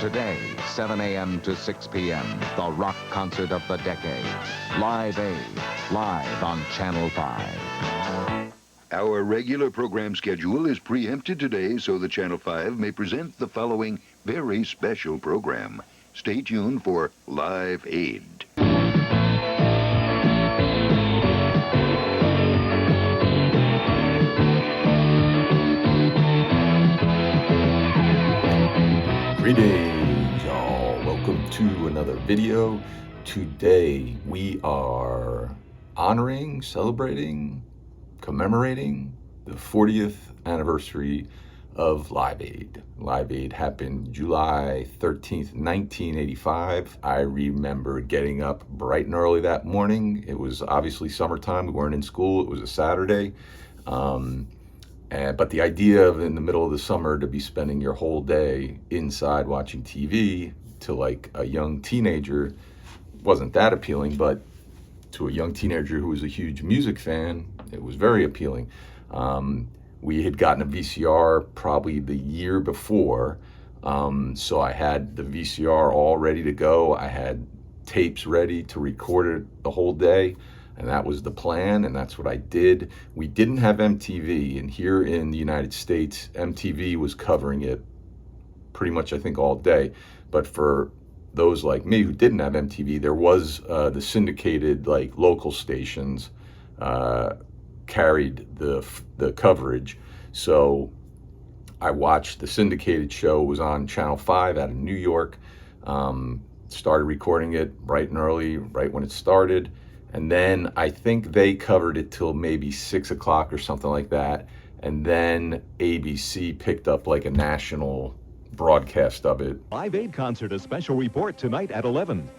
Today, 7 a.m. to 6 p.m., the rock concert of the decade. Live Aid, live on Channel 5. Our regular program schedule is preempted today so that Channel 5 may present the following very special program. Stay tuned for Live Aid. Greetings, y'all. Welcome to another video. Today we are honoring, celebrating, commemorating the 40th anniversary of Live Aid. Live Aid happened July 13th, 1985. I remember getting up bright and early that morning. It was obviously summertime. We weren't in school. It was a Saturday. But the idea of in the middle of the summer to be spending your whole day inside watching TV to like a young teenager wasn't that appealing, but to a young teenager who was a huge music fan, it was very appealing. We had gotten a VCR probably the year before, so I had the VCR all ready to go. I had tapes ready to record it the whole day. And that was the plan, and that's what I did. We didn't have MTV, and here in the United States, MTV was covering it pretty much, I think, all day. But for those like me who didn't have MTV, there was the syndicated, like, local stations carried the coverage. So I watched the syndicated show. It was on Channel 5 out of New York. Started recording it bright and early, right when it started. And then I think they covered it till maybe 6 o'clock or something like that. And then ABC picked up like a national broadcast of it. Live Aid concert, a special report tonight at 11.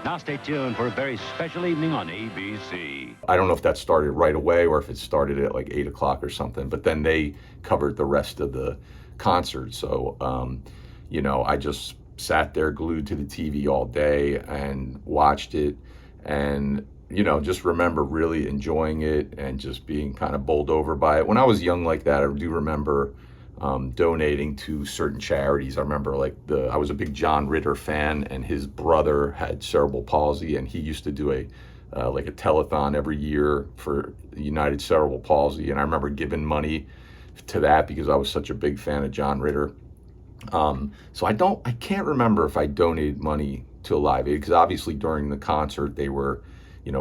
Now stay tuned for a very special evening on ABC. I don't know if that started right away or if it started at like 8 o'clock or something, but then they covered the rest of the concert. So, I just sat there glued to the TV all day and watched it and just remember really enjoying it and just being kind of bowled over by it. When I was young like that, I do remember donating to certain charities. I remember I was a big John Ritter fan, and his brother had cerebral palsy, and he used to do a telethon every year for United Cerebral Palsy. And I remember giving money to that because I was such a big fan of John Ritter. So I can't remember if I donated money to Live Aid, because obviously during the concert they were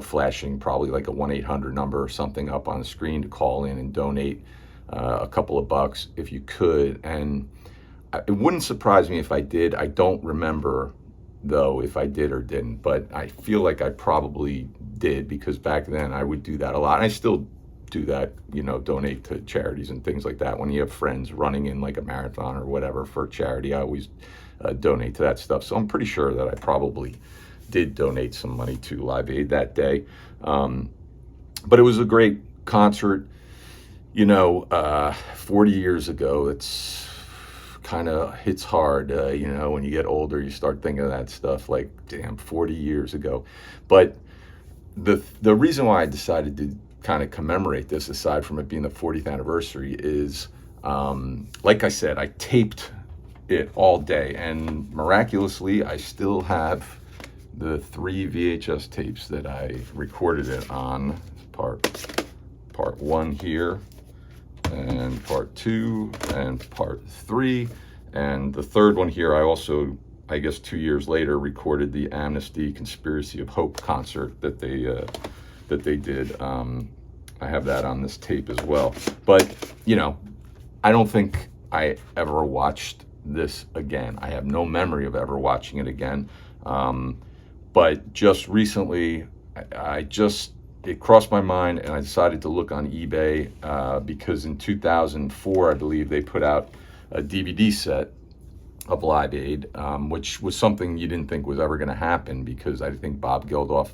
flashing probably like a 1-800 number or something up on the screen to call in and donate a couple of bucks if you could. And it wouldn't surprise me if I did. I don't remember, though, if I did or didn't, but I feel like I probably did, because back then I would do that a lot. And I still do that, donate to charities and things like that. When you have friends running in like a marathon or whatever for charity, I always donate to that stuff. So I'm pretty sure that I probably did donate some money to Live Aid that day. But it was a great concert. 40 years ago, it's kind of hits hard, when you get older, you start thinking of that stuff like, damn, 40 years ago. But the reason why I decided to kind of commemorate this, aside from it being the 40th anniversary, is, like I said, I taped it all day, and miraculously, I still have the 3 VHS tapes that I recorded it on. Part 1 here, and part 2, and part 3, and the third one here. I also, I guess 2 years later, recorded the Amnesty Conspiracy of Hope concert that they did. I have that on this tape as well. But I don't think I ever watched this again. I have no memory of ever watching it again. But just recently, it crossed my mind, and I decided to look on eBay because in 2004, I believe, they put out a DVD set of Live Aid, which was something you didn't think was ever going to happen, because I think Bob Geldof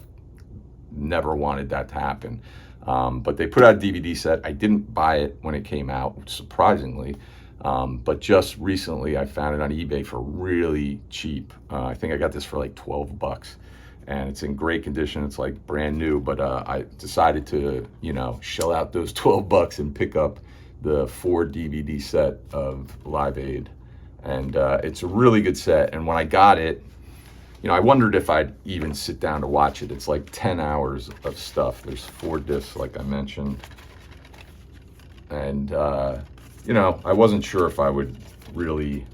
never wanted that to happen. But they put out a DVD set. I didn't buy it when it came out, surprisingly. But just recently, I found it on eBay for really cheap. I think I got this for like $12. And it's in great condition. It's like brand new, but I decided to, shell out those $12 and pick up the 4 DVD set of Live Aid. And it's a really good set. And when I got it, I wondered if I'd even sit down to watch it. It's like 10 hours of stuff. There's 4 discs, like I mentioned. And, I wasn't sure if I would really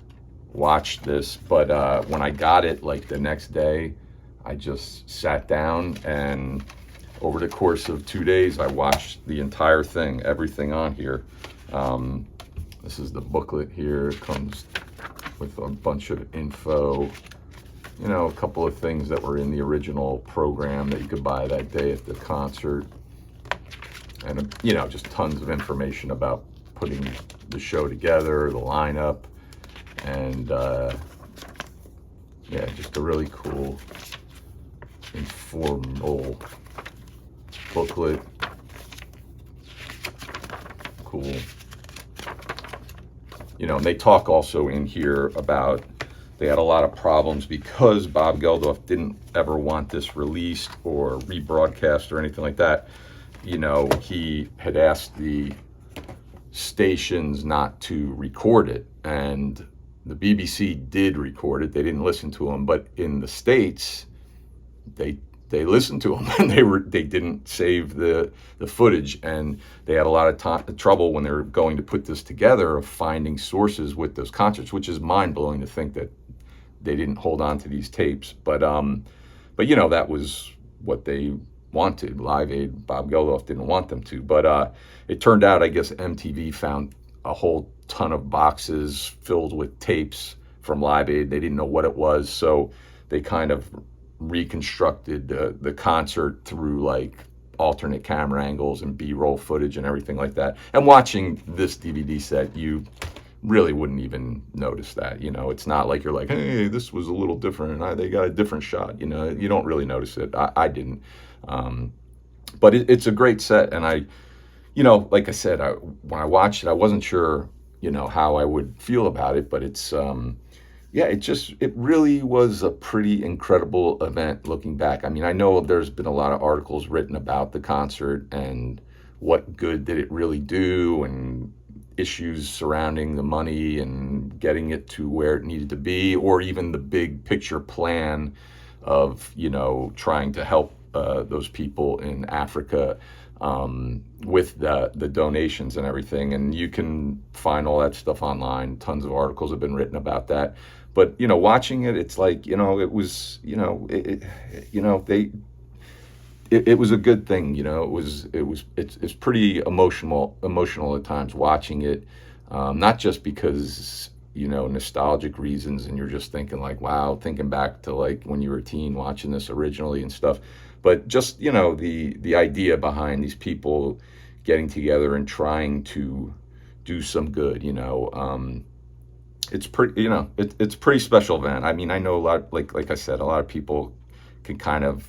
watch this, but when I got it, like the next day, I just sat down, and over the course of 2 days, I watched the entire thing, everything on here. This is the booklet here. It comes with a bunch of info. A couple of things that were in the original program that you could buy that day at the concert. And, just tons of information about putting the show together, the lineup, and, just a really cool, informal booklet. Cool. And they talk also in here about they had a lot of problems because Bob Geldof didn't ever want this released or rebroadcast or anything like that. He had asked the stations not to record it, and the BBC did record it. They didn't listen to him, but in the States, they listened to him, and they didn't save the footage, and they had a lot of trouble when they were going to put this together of finding sources with those concerts, which is mind-blowing to think that they didn't hold on to these tapes. But that was what they wanted. Live Aid, Bob Geldof didn't want them to, but it turned out, I guess, MTV found a whole ton of boxes filled with tapes from Live Aid. They didn't know what it was, so they kind of reconstructed the concert through like alternate camera angles and B-roll footage and everything like that. And watching this DVD set, you really wouldn't even notice that. It's not like you're like, hey, this was a little different, and they got a different shot. You don't really notice it. I didn't. But it's a great set, and I, like I said, when I watched it, I wasn't sure, how I would feel about it, but it's, it really was a pretty incredible event looking back. I mean, I know there's been a lot of articles written about the concert and what good did it really do, and issues surrounding the money and getting it to where it needed to be, or even the big picture plan of, trying to help those people in Africa with the donations and everything. And you can find all that stuff online. Tons of articles have been written about that. But, watching it, it's like, it was, it was a good thing. It's pretty emotional at times watching it. Not just because, nostalgic reasons, and you're just thinking like, wow, thinking back to like when you were a teen watching this originally and stuff, but just, the idea behind these people getting together and trying to do some good, it's pretty, it's a pretty special event. I mean, I know a lot, like I said, a lot of people can kind of,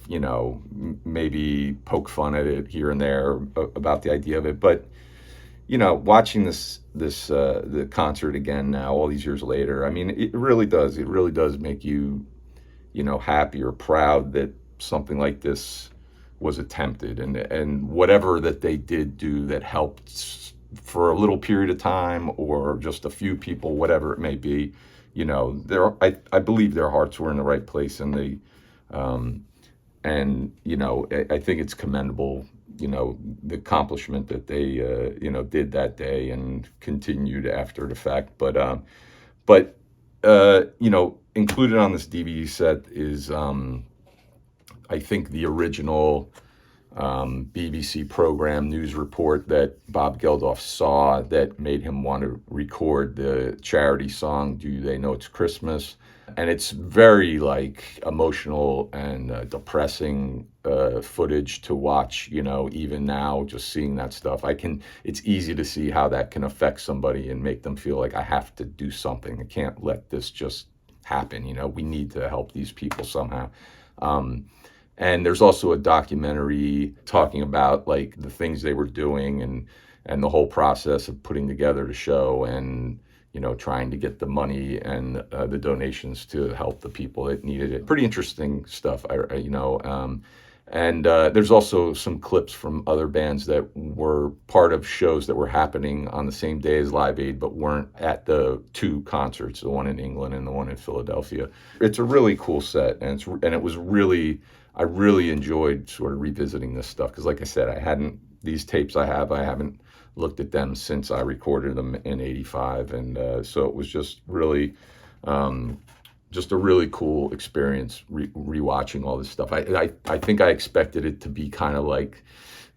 maybe poke fun at it here and there about the idea of it, but watching the concert again now, all these years later, I mean, it really does make you, happy or proud that something like this was attempted, and whatever that they did do that helped for a little period of time, or just a few people, whatever it may be, I believe their hearts were in the right place, and they, I think it's commendable, the accomplishment that they, did that day and continued after the fact. But included on this DVD set is, I think, the original BBC program news report that Bob Geldof saw that made him want to record the charity song, Do They Know It's Christmas? And it's very like emotional and depressing footage to watch, even now, just seeing that stuff. It's easy to see how that can affect somebody and make them feel like I have to do something. I can't let this just happen. We need to help these people somehow. And there's also a documentary talking about like the things they were doing and the whole process of putting together the show, and trying to get the money and the donations to help the people that needed it. Pretty interesting stuff, And there's also some clips from other bands that were part of shows that were happening on the same day as Live Aid, but weren't at the two concerts, the one in England and the one in Philadelphia. It's a really cool set, and it was really, I really enjoyed sort of revisiting this stuff because, like I said, these tapes I haven't looked at them since I recorded them in '85, and so it was just really. Just a really cool experience rewatching all this stuff. I think I expected it to be kind of like,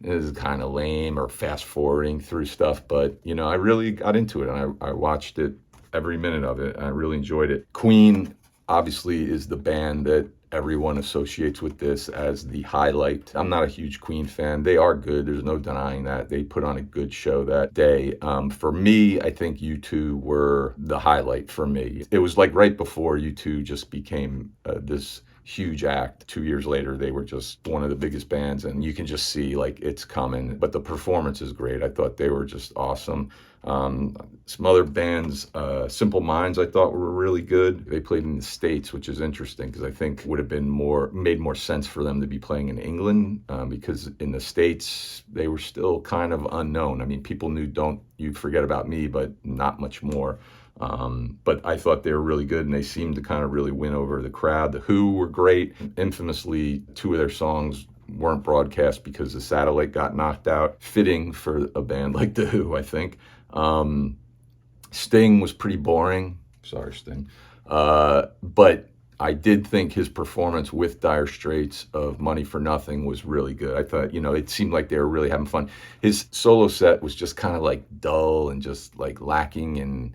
this is kind of lame or fast forwarding through stuff, but I really got into it, and I watched it, every minute of it. I really enjoyed it. Queen obviously is the band that everyone associates with this as the highlight. I'm not a huge Queen fan. They are good. There's no denying that. They put on a good show that day. For me, I think U2 were the highlight for me. It was like right before U2 just became this huge act. 2 years later, they were just one of the biggest bands, and you can just see like it's coming. But the performance is great. I thought they were just awesome. Some other bands, Simple Minds, I thought were really good. They played in the States, which is interesting because I think would have been made more sense for them to be playing in England, because in the States they were still kind of unknown. I mean, people knew "Don't You Forget About Me," but not much more. But I thought they were really good, and they seemed to kind of really win over the crowd. The Who were great. Infamously, 2 of their songs weren't broadcast because the satellite got knocked out. Fitting for a band like The Who, I think. Sting was pretty boring. Sorry, Sting. But I did think his performance with Dire Straits of Money for Nothing was really good. I thought, it seemed like they were really having fun. His solo set was just kind of like dull and just like lacking, and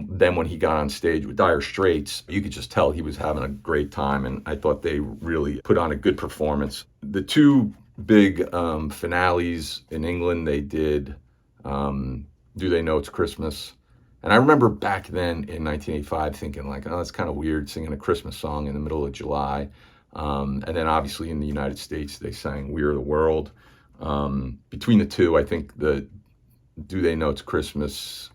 then when he got on stage with Dire Straits, you could just tell he was having a great time, and I thought they really put on a good performance. The 2 big finales in England, they did Do They Know It's Christmas? And I remember back then in 1985 thinking like, oh, that's kind of weird singing a Christmas song in the middle of July. And then obviously in the United States, they sang We Are the World. Between the 2, I think the Do They Know It's Christmas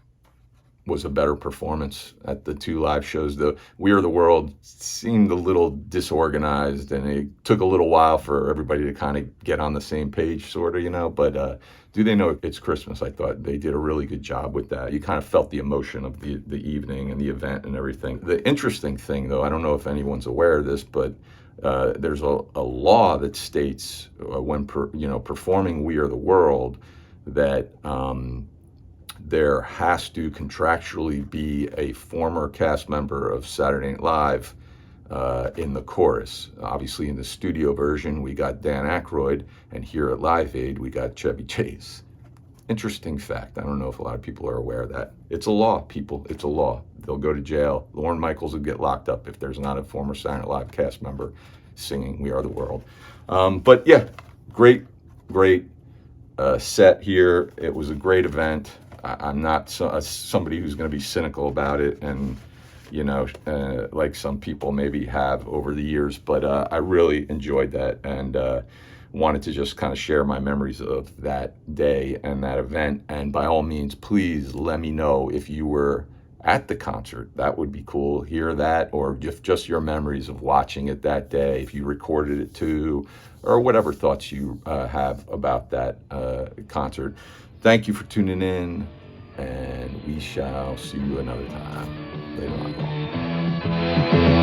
was a better performance at the 2 live shows. The We Are the World seemed a little disorganized, and it took a little while for everybody to kind of get on the same page, sort of, but Do They Know It's Christmas? I thought they did a really good job with that. You kind of felt the emotion of the evening and the event and everything. The interesting thing, though, I don't know if anyone's aware of this, but there's a law that states when performing We Are the World that there has to contractually be a former cast member of Saturday Night Live in the chorus. Obviously, in the studio version, we got Dan Aykroyd, and here at Live Aid, we got Chevy Chase. Interesting fact. I don't know if a lot of people are aware of that. It's a law, people. It's a law. They'll go to jail. Lorne Michaels will get locked up if there's not a former Saturday Night Live cast member singing We Are the World. But yeah, great set here. It was a great event. I'm not somebody who's going to be cynical about it, and like some people maybe have over the years, but I really enjoyed that, and wanted to just kind of share my memories of that day and that event. And by all means, please let me know if you were at the concert. That would be cool. Hear that, or just your memories of watching it that day, if you recorded it too, or whatever thoughts you have about that concert. Thank you for tuning in, and we shall see you another time. Later on.